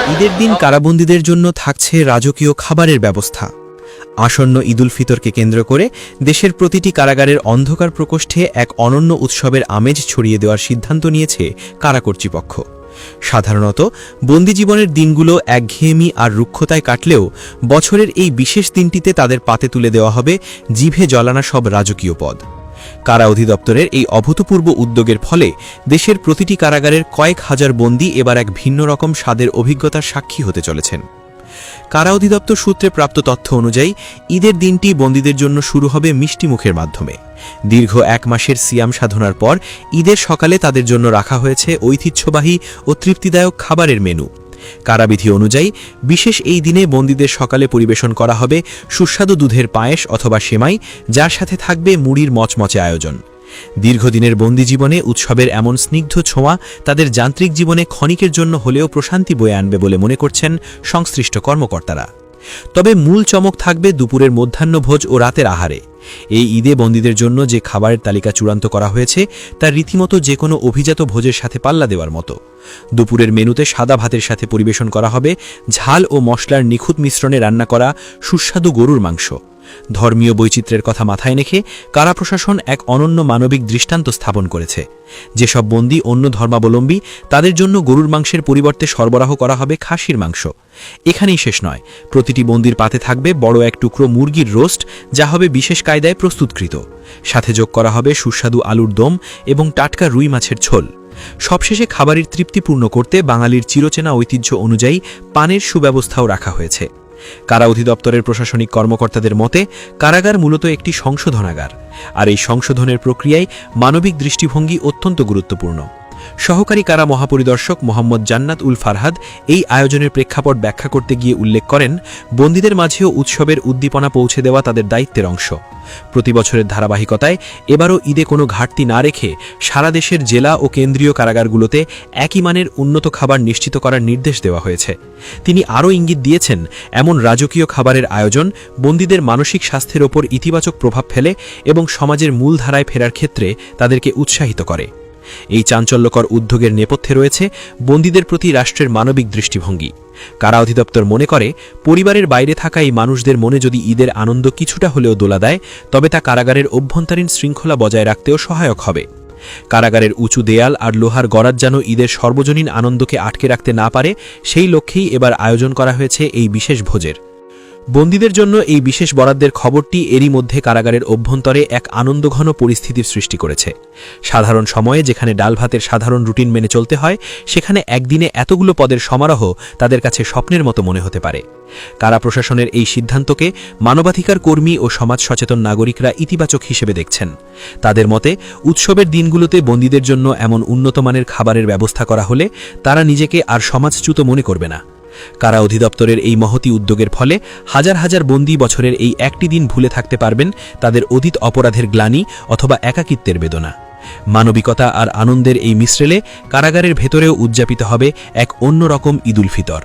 ঈদের দিন কারাবন্দীদের জন্য থাকছে রাজকীয় খাবারের ব্যবস্থা। আসন্ন ঈদুল ফিতরকে কেন্দ্র করে দেশের প্রতিটি কারাগারের অন্ধকার প্রকোষ্ঠে এক অনন্য উৎসবের আমেজ ছড়িয়ে দেওয়ার সিদ্ধান্ত নিয়েছে কারা কর্তৃপক্ষ। সাধারণত বন্দী জীবনের দিনগুলো একঘেয়েমি আর রুক্ষতায় কাটলেও বছরের এই বিশেষ দিনটিতে তাদের পাতে তুলে দেওয়া হবে জিভে জ্বলানা সব রাজকীয় পদ। কারা অধিদপ্তরের এই অভূতপূর্ব উদ্যোগের ফলে দেশের প্রতিটি কারাগারের কয়েক হাজার বন্দী এবার এক ভিন্ন রকম স্বাদের অভিজ্ঞতার সাক্ষী হতে চলেছেন। কারা অধিদপ্তর সূত্রে প্রাপ্ত তথ্য অনুযায়ী ঈদের দিনটি বন্দীদের জন্য শুরু হবে মিষ্টিমুখের মাধ্যমে। দীর্ঘ এক মাসের সিয়াম সাধনার পর ঈদের সকালে তাদের জন্য রাখা হয়েছে ঐতিহ্যবাহী ও তৃপ্তিদায়ক খাবারের মেনু। কারাবিধি অনুযায়ী বিশেষ এই দিনে বন্দীদের সকালে পরিবেশন করা হবে সুস্বাদু দুধের পায়েস অথবা সেমাই, যার সাথে থাকবে মুড়ির মচমচে আয়োজন। দীর্ঘদিনের বন্দী জীবনে উৎসবের এমন স্নিগ্ধ ছোঁয়া তাদের যান্ত্রিক জীবনে ক্ষণিকের জন্য হলেও প্রশান্তি বয়ে আনবে বলে মনে করছেন সংশ্লিষ্ট কর্মকর্তারা। তবে মূল চমক থাকবে দুপুরের মধ্যাহ্নভোজ ও রাতের আহারে। এই ঈদে বন্দীদের জন্য যে খাবারের তালিকা চূড়ান্ত করা হয়েছে তা রীতিমতো যে কোনো অভিজাত ভোজের সাথে পাল্লা দেওয়ার মতো। দুপুরের মেনুতে সাদা ভাতের সাথে পরিবেশন করা হবে ঝাল ও মশলার নিখুঁত মিশ্রণে রান্না করা সুস্বাদু গরুর মাংস। ধর্মীয় বৈচিত্র্যের কথা মাথায় রেখে কারা প্রশাসন এক অনন্য মানবিক দৃষ্টান্ত স্থাপন করেছে। যেসব বন্দী অন্য ধর্মাবলম্বী তাদের জন্য গরুর মাংসের পরিবর্তে সরবরাহ করা হবে খাসির মাংস। এখানেই শেষ নয়, প্রতিটি বন্দীর পাতে থাকবে বড় এক টুকরো মুরগির রোস্ট, যা হবে বিশেষ কায়দায় প্রস্তুতকৃত। সাথে যোগ করা হবে সুস্বাদু আলুর দম এবং টাটকা রুই মাছের ঝোল। সবশেষে খাবারের তৃপ্তিপূর্ণ করতে বাঙালির চিরচেনা ঐতিহ্য অনুযায়ী পানের সুব্যবস্থাও রাখা হয়েছে। কারা অধিদপ্তরের প্রশাসনিক কর্মকর্তাদের মতে কারাগার মূলত একটি সংশোধনাগার, আর এই সংশোধনের প্রক্রিয়ায় মানবিক দৃষ্টিভঙ্গি অত্যন্ত গুরুত্বপূর্ণ। সহকারী কারা মহাপরিদর্শক মোহাম্মদ জান্নাত উল ফারহাদ এই আয়োজনের প্রেক্ষাপট ব্যাখ্যা করতে গিয়ে উল্লেখ করেন, বন্দীদের মাঝেও উৎসবের উদ্দীপনা পৌঁছে দেওয়া তাদের দায়িত্বের অংশ। প্রতি বছরের ধারাবাহিকতায় এবারও ঈদে কোনো ঘাটতি না রেখে সারা দেশের জেলা ও কেন্দ্রীয় কারাগারগুলোতে একই মানের উন্নত খাবার নিশ্চিত করার নির্দেশ দেওয়া হয়েছে। তিনি আরও ইঙ্গিত দিয়েছেন, এমন রাজকীয় খাবারের আয়োজন বন্দীদের মানসিক স্বাস্থ্যের ওপর ইতিবাচক প্রভাব ফেলে এবং সমাজের মূলধারায় ফেরার ক্ষেত্রে তাদেরকে উৎসাহিত করে। এই চাঞ্চল্যকর উদ্যোগের নেপথ্যে রয়েছে বন্দীদের প্রতি রাষ্ট্রের মানবিক দৃষ্টিভঙ্গি। কারা অধিদপ্তর মনে করে, পরিবারের বাইরে থাকা এই মানুষদের মনে যদি ঈদের আনন্দ কিছুটা হলেও দোলা দেয়, তবে তা কারাগারের অভ্যন্তরীণ শৃঙ্খলা বজায় রাখতেও সহায়ক হবে। কারাগারের উঁচু দেয়াল আর লোহার গড়াত যেন ঈদের সর্বজনীন আনন্দকে আটকে রাখতে না পারে, সেই লক্ষ্যেই এবার আয়োজন করা হয়েছে এই বিশেষ ভোজের। বন্দীদের জন্য এই বিশেষ বরাদ্দের খবরটি এরই মধ্যে কারাগারের অভ্যন্তরে এক আনন্দঘন পরিস্থিতির সৃষ্টি করেছে। সাধারণ সময়ে যেখানে ডাল ভাতের সাধারণ রুটিন মেনে চলতে হয়, সেখানে একদিনে এতগুলো পদের সমারোহ তাদের কাছে স্বপ্নের মতো মনে হতে পারে। কারা প্রশাসনের এই সিদ্ধান্তকে মানবাধিকার কর্মী ও সমাজ সচেতন নাগরিকরা ইতিবাচক হিসেবে দেখছেন। তাদের মতে, উৎসবের দিনগুলোতে বন্দীদের জন্য এমন উন্নতমানের খাবারের ব্যবস্থা করা হলে তারা নিজেকে আর সমাজচ্যুত মনে করবে না। কারা অধিদপ্তরের এই মহতী উদ্যোগের ফলে হাজার হাজার বন্দী বছরের এই একটি দিন ভুলে থাকতে পারবেন তাদের অতীত অপরাধের গ্লানি অথবা একাকিত্বের বেদনা। মানবিকতা আর আনন্দের এই মিশ্রেলে কারাগারের ভেতরেও উদযাপিত হবে এক অন্যরকম ঈদুল ফিতর।